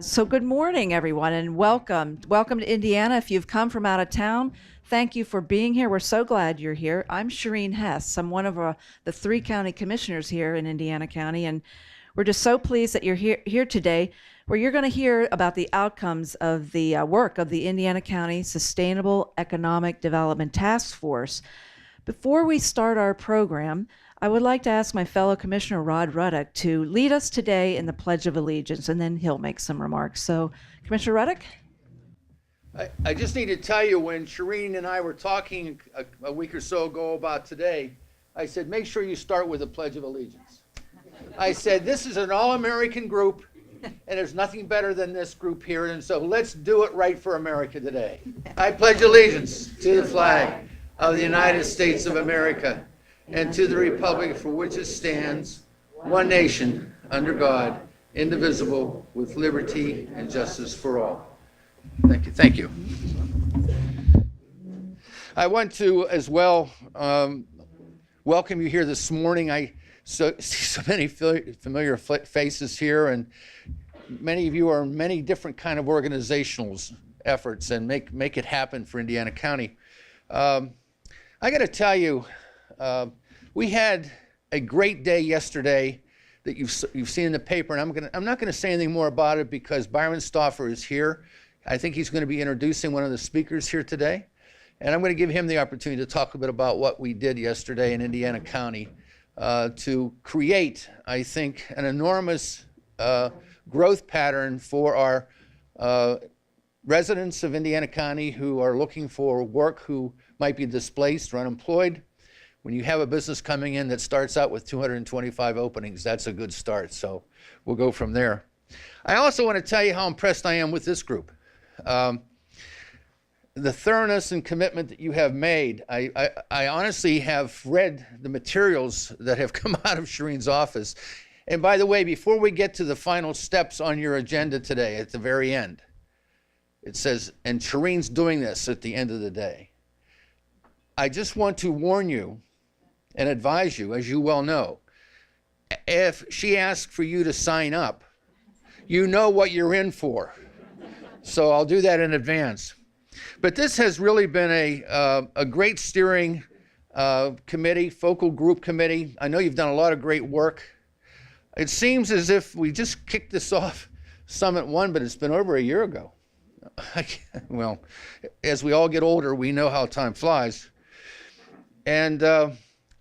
So good morning, everyone, and welcome. Welcome to Indiana. If you've come from out of town, thank you for being here. We're so glad you're here. I'm Shireen Hess. I'm one of the three county commissioners here in Indiana County, and we're just so pleased that you're here today, where you're going to hear about the outcomes of the work of the Indiana County Sustainable Economic Development Task Force. Before we start our program, I would like to ask my fellow Commissioner Ruddock to lead us today in the Pledge of Allegiance, and then he'll make some remarks. So, Commissioner Ruddock? I just need to tell you, when Shireen and I were talking a week or so ago about today, I said, make sure you start with the Pledge of Allegiance. I said, this is an all-American group, and there's nothing better than this group here, and so let's do it right for America today. I pledge allegiance to the flag of the United States of America and to the republic for which it stands, one nation, under God, indivisible, with liberty and justice for all. Thank you. Thank you. I want to as well welcome you here this morning. I see so many familiar faces here, and many of you are in many different kind of organizational efforts and make it happen for Indiana County. I got to tell you, we had a great day yesterday that you've seen in the paper, and I'm not going to say anything more about it because Byron Stauffer is here. I think he's going to be introducing one of the speakers here today, and I'm going to give him the opportunity to talk a bit about what we did yesterday in Indiana County to create, I think, an enormous growth pattern for our residents of Indiana County who are looking for work, who might be displaced or unemployed. When you have a business coming in that starts out with 225 openings, that's a good start. So we'll go from there. I also want to tell you how impressed I am with this group. The thoroughness and commitment that you have made. I honestly have read the materials that have come out of Shireen's office. And by the way, before we get to the final steps on your agenda today, at the very end, it says, and Shireen's doing this at the end of the day. I just want to warn you and advise you, as you well know, if she asks for you to sign up, you know what you're in for. So I'll do that in advance. But this has really been a great steering committee, focal group committee. I know you've done a lot of great work. It seems as if we just kicked this off Summit 1, but it's been over a year ago. Well, as we all get older, we know how time flies. And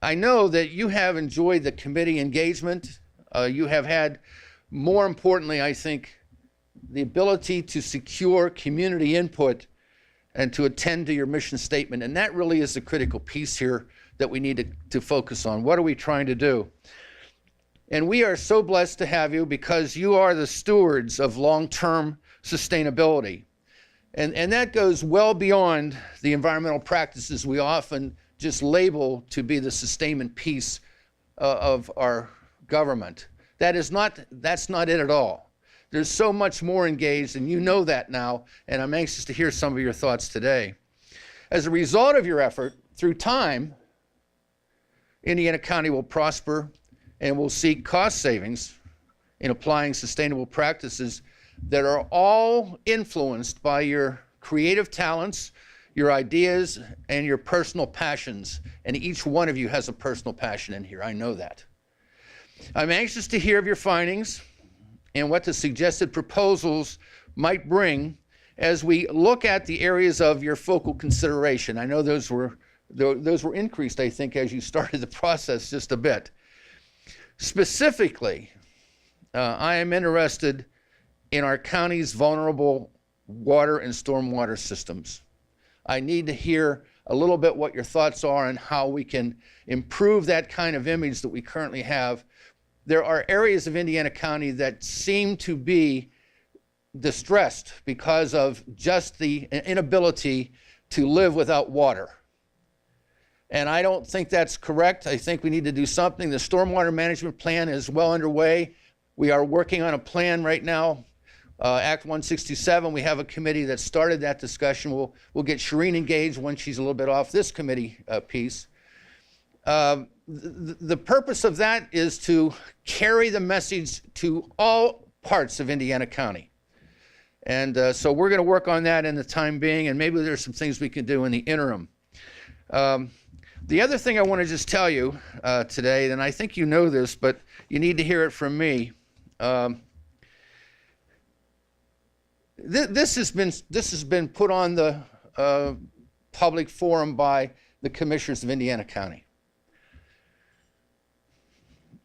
I know that you have enjoyed the committee engagement. You have had, more importantly, I think, the ability to secure community input and to attend to your mission statement. And that really is the critical piece here that we need to focus on. What are we trying to do? And we are so blessed to have you because you are the stewards of long-term sustainability. And that goes well beyond the environmental practices we often just label to be the sustainment piece of our government. That's not it at all. There's so much more engaged, and you know that now, and I'm anxious to hear some of your thoughts today. As a result of your effort, through time, Indiana County will prosper and will seek cost savings in applying sustainable practices that are all influenced by your creative talents, your ideas, and your personal passions. And each one of you has a personal passion in here. I know that. I'm anxious to hear of your findings and what the suggested proposals might bring as we look at the areas of your focal consideration. I know those were increased, I think, as you started the process just a bit. Specifically, I am interested in our county's vulnerable water and stormwater systems. I need to hear a little bit what your thoughts are and how we can improve that kind of image that we currently have. There are areas of Indiana County that seem to be distressed because of just the inability to live without water. And I don't think that's correct. I think we need to do something. The stormwater management plan is well underway. We are working on a plan right now. Act 167, we have a committee that started that discussion. We'll get Shireen engaged when she's a little bit off this committee piece. The purpose of that is to carry the message to all parts of Indiana County And so we're going to work on that in the time being, and maybe there's some things we can do in the interim. The other thing I want to just tell you today, and I think you know this, but you need to hear it from me. This has been put on the public forum by the commissioners of Indiana County.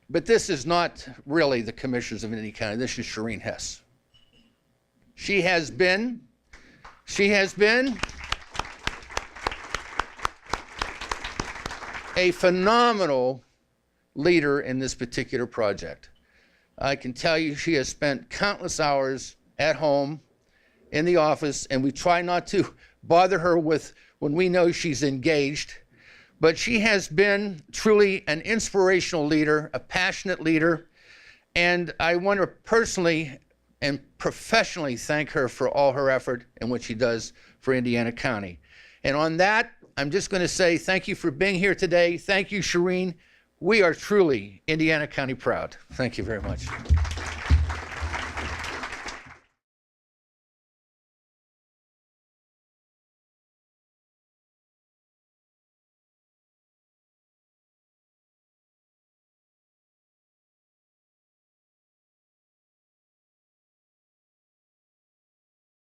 But this is not really the commissioners of Indiana County. This is Shereen Hess. She has been a phenomenal leader in this particular project. I can tell you she has spent countless hours at home, in the office, and we try not to bother her with when we know she's engaged, but she has been truly an inspirational leader, a passionate leader, and I want to personally and professionally thank her for all her effort and what she does for Indiana County. And on that, I'm just going to say thank you for being here today. Thank you, Shereen. We are truly Indiana County proud. Thank you very much.